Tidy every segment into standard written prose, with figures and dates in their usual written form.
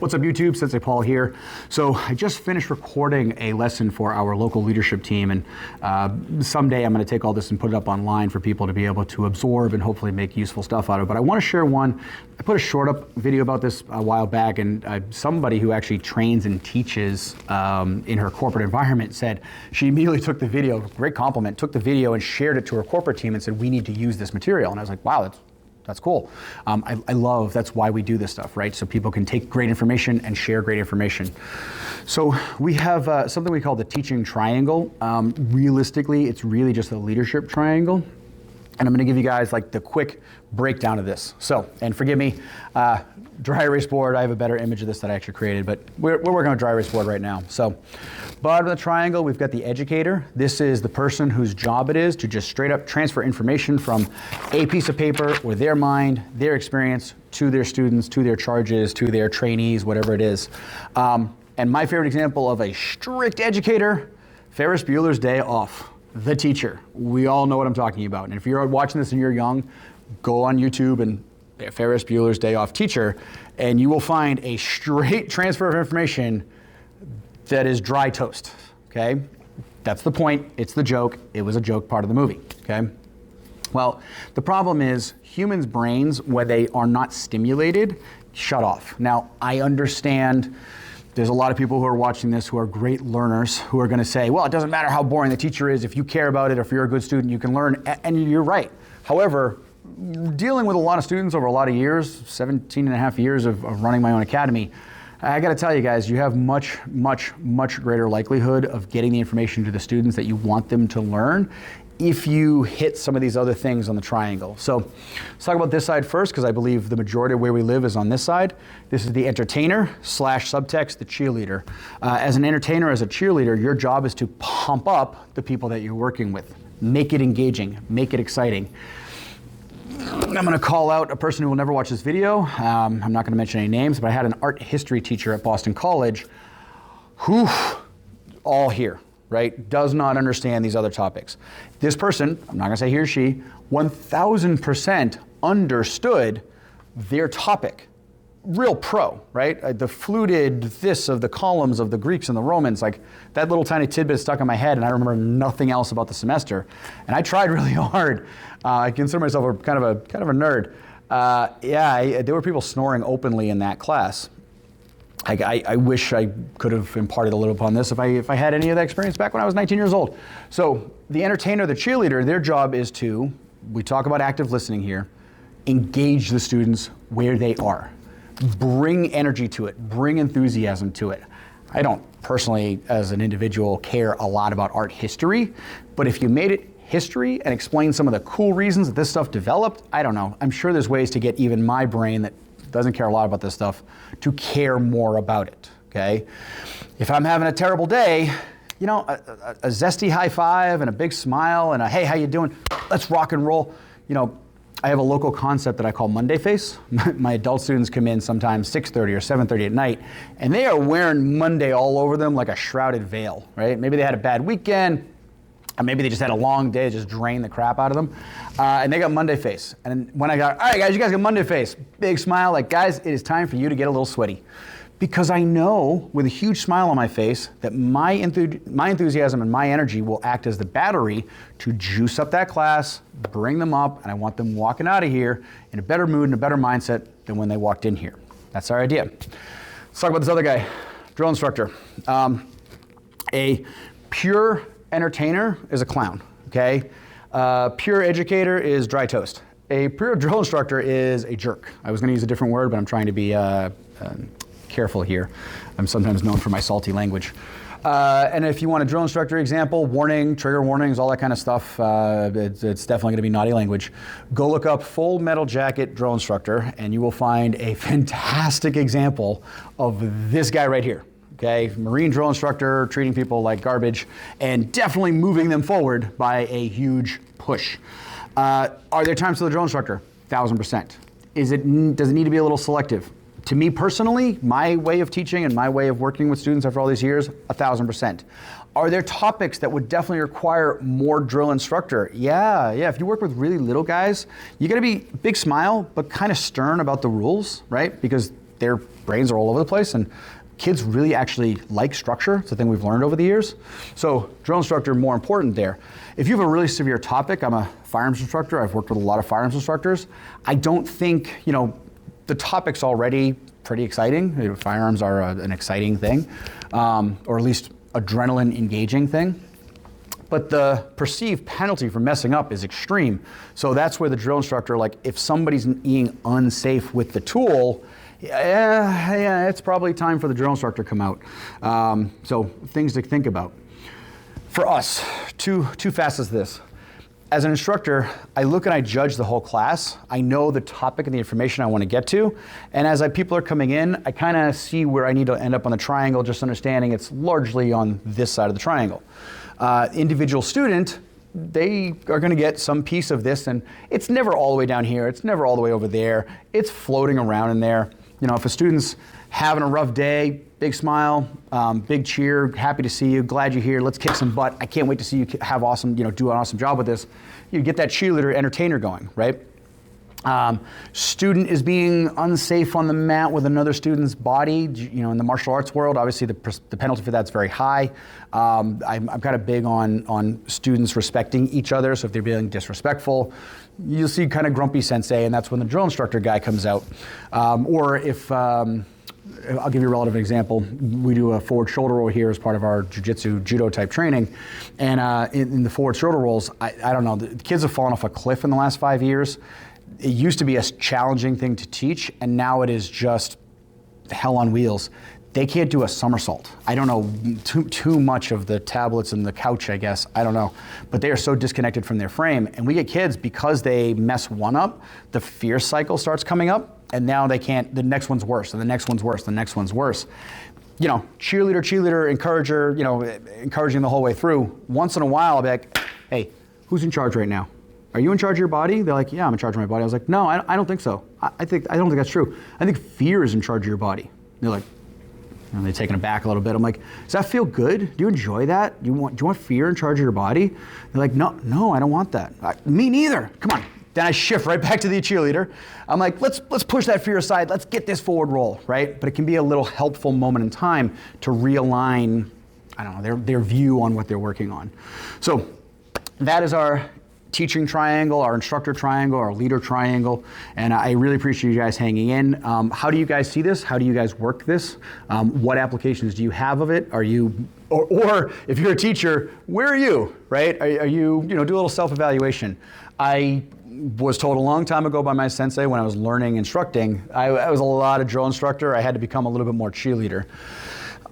What's up YouTube, Sensei Paul here. So I just finished recording a lesson for our local leadership team, and someday I'm going to take all this and put it up online for people to be able to absorb and hopefully make useful stuff out of it. But I want to share one. I put a short up video about this a while back, and somebody who actually trains and teaches in her corporate environment said she immediately took the video, great compliment, took the video and shared it to her corporate team and said, we need to use this material. And I was like, wow, that's cool. I love, that's why we do this stuff, right? So people can take great information and share great information. So we have something we call the teaching triangle. Realistically, it's really just a leadership triangle. And I'm gonna give you guys like the quick breakdown of this. So, and forgive me, dry erase board, I have a better image of this that I actually created, but we're working on dry erase board right now. So, bottom of the triangle, we've got the educator. This is the person whose job it is to just straight up transfer information from a piece of paper or their mind, their experience, to their students, to their charges, to their trainees, whatever it is. And my favorite example of a strict educator, Ferris Bueller's Day Off. The teacher. We all know what I'm talking about. And if you're watching this and you're young, go on YouTube and Ferris Bueller's Day Off teacher, and you will find a straight transfer of information that is dry toast, okay? That's the point, it's the joke, it was a joke part of the movie, okay? Well, the problem is humans' brains, when they are not stimulated, shut off. Now, I understand there's a lot of people who are watching this who are great learners who are going to say, well, it doesn't matter how boring the teacher is. If you care about it, if you're a good student, you can learn. And you're right. However, dealing with a lot of students over a lot of years, 17 and a half years of running my own academy, I got to tell you guys, you have much greater likelihood of getting the information to the students that you want them to learn if you hit some of these other things on the triangle. So let's talk about this side first, because I believe the majority of where we live is on this side. This is the entertainer / subtext, the cheerleader. As an entertainer, as a cheerleader, your job is to pump up the people that you're working with. Make it engaging, make it exciting. I'm gonna call out a person who will never watch this video. I'm not gonna mention any names, but I had an art history teacher at Boston College who, all here, right, does not understand these other topics. This person, I'm not gonna say he or she, 1000% understood their topic. Real pro, right? The fluted this of the columns of the Greeks and the Romans, like that little tiny tidbit stuck in my head and I remember nothing else about the semester. And I tried really hard. I consider myself kind of a nerd. There were people snoring openly in that class. I wish I could have imparted a little upon this if I had any of that experience back when I was 19 years old. So the entertainer, the cheerleader, their job is to, we talk about active listening here, engage the students where they are. Bring energy to it, bring enthusiasm to it. I don't personally, as an individual, care a lot about art history, but if you made it history and explained some of the cool reasons that this stuff developed, I don't know. I'm sure there's ways to get even my brain that doesn't care a lot about this stuff to care more about it, okay? If I'm having a terrible day, you know, a zesty high five and a big smile and a, hey, how you doing? Let's rock and roll. You know, I have a local concept that I call Monday face. My adult students come in sometimes 6:30 or 7:30 at night, and they are wearing Monday all over them like a shrouded veil, right? Maybe they had a bad weekend, or maybe they just had a long day, just drained the crap out of them, and they got Monday face. And when I got, all right guys, you guys got Monday face, big smile, like guys, it is time for you to get a little sweaty. Because I know with a huge smile on my face that my enthusiasm and my energy will act as the battery to juice up that class, bring them up, and I want them walking out of here in a better mood and a better mindset than when they walked in here. That's our idea. Let's talk about this other guy, drill instructor. A pure entertainer is a clown, okay? Pure educator is dry toast. A pure drill instructor is a jerk. I was gonna use a different word, but I'm trying to be careful here. I'm sometimes known for my salty language. And if you want a drill instructor example, warning, trigger warnings, all that kind of stuff, it's definitely gonna be naughty language. Go look up Full Metal Jacket drill instructor and you will find a fantastic example of this guy right here. Okay, Marine drill instructor, treating people like garbage and definitely moving them forward by a huge push. Are there times for the drill instructor? 1000%. Does it need to be a little selective? To me personally, my way of teaching and my way of working with students after all these years, 1000%. Are there topics that would definitely require more drill instructor? Yeah. If you work with really little guys, you gotta be big smile, but kind of stern about the rules, right? Because their brains are all over the place, and kids really actually like structure. It's a thing we've learned over the years. So drill instructor, more important there. If you have a really severe topic, I'm a firearms instructor. I've worked with a lot of firearms instructors. I don't think, the topic's already pretty exciting. Firearms are an exciting thing, or at least adrenaline engaging thing. But the perceived penalty for messing up is extreme. So that's where the drill instructor, like if somebody's being unsafe with the tool, yeah, it's probably time for the drill instructor to come out. So things to think about. For us, two facets of this. As an instructor, I look and I judge the whole class. I know the topic and the information I want to get to. And as people are coming in, I kind of see where I need to end up on the triangle, just understanding it's largely on this side of the triangle. Individual student, they are going to get some piece of this, and it's never all the way down here. It's never all the way over there. It's floating around in there. If a student's having a rough day, big smile, big cheer, happy to see you, glad you're here, let's kick some butt. I can't wait to see you have awesome, do an awesome job with this. You get that cheerleader entertainer going, right? Student is being unsafe on the mat with another student's body. In the martial arts world, obviously the penalty for that's very high. I'm kind of big on students respecting each other. So if they're being disrespectful, you'll see kind of grumpy sensei, and that's when the drill instructor guy comes out. Or if, I'll give you a relative example. We do a forward shoulder roll here as part of our jiu-jitsu, judo type training. And in the forward shoulder rolls, I don't know, the kids have fallen off a cliff in the last 5 years. It used to be a challenging thing to teach, and now it is just hell on wheels. They can't do a somersault. I don't know too much of the tablets and the couch, I guess. I don't know. But they are so disconnected from their frame. And we get kids, because they mess one up, the fear cycle starts coming up, and now they can't, the next one's worse, and the next one's worse, the next one's worse. Cheerleader, encourager, encouraging the whole way through. Once in a while, I'll be like, hey, who's in charge right now? Are you in charge of your body? They're like, yeah, I'm in charge of my body. I was like, no, I don't think so. I don't think that's true. I think fear is in charge of your body. They're like, they're taken aback a little bit. I'm like, does that feel good? Do you enjoy that? Do you want fear in charge of your body? They're like, no, I don't want that. Me neither. Come on. Then I shift right back to the cheerleader. I'm like, let's push that fear aside. Let's get this forward roll, right? But it can be a little helpful moment in time to realign, their view on what they're working on. So that is our teaching triangle, our instructor triangle, our leader triangle, and I really appreciate you guys hanging in. How do you guys see this? How do you guys work this? What applications do you have of it? Are you, or if you're a teacher, where are you, right? Are you, do a little self-evaluation. I was told a long time ago by my sensei when I was learning instructing, I was a lot of drill instructor. I had to become a little bit more cheerleader.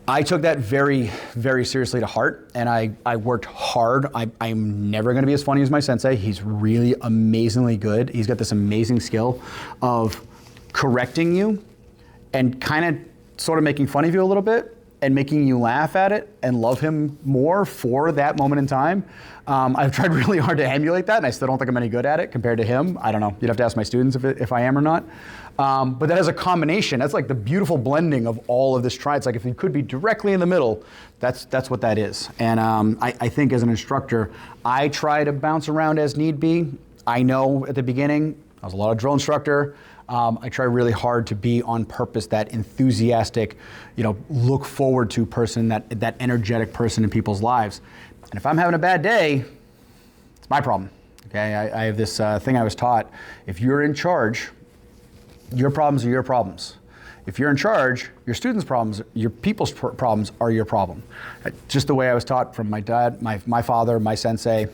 I took that very, very seriously to heart, and I worked hard. I'm never gonna be as funny as my sensei. He's really amazingly good. He's got this amazing skill of correcting you and kind of sort of making fun of you a little bit and making you laugh at it and love him more for that moment in time. I've tried really hard to emulate that, and I still don't think I'm any good at it compared to him. I don't know. You'd have to ask my students if I am or not. But that is a combination. That's like the beautiful blending of all of this It's like if you could be directly in the middle, that's what that is. And I think as an instructor, I try to bounce around as need be. I know at the beginning, I was a lot of drill instructor. I try really hard to be on purpose that enthusiastic, look forward to person, that energetic person in people's lives. And if I'm having a bad day, it's my problem. Okay, I have this thing I was taught. If you're in charge, your problems are your problems. If you're in charge, your students' problems, your people's problems are your problem. Just the way I was taught from my dad, my father, my sensei.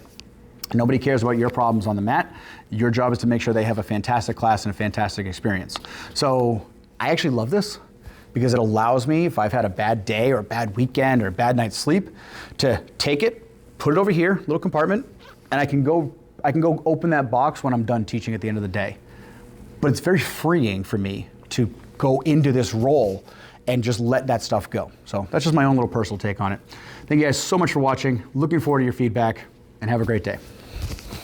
Nobody cares about your problems on the mat. Your job is to make sure they have a fantastic class and a fantastic experience. So I actually love this because it allows me, if I've had a bad day or a bad weekend or a bad night's sleep, to take it, put it over here, little compartment, and I can go open that box when I'm done teaching at the end of the day. But it's very freeing for me to go into this role and just let that stuff go. So that's just my own little personal take on it. Thank you guys so much for watching. Looking forward to your feedback, and have a great day.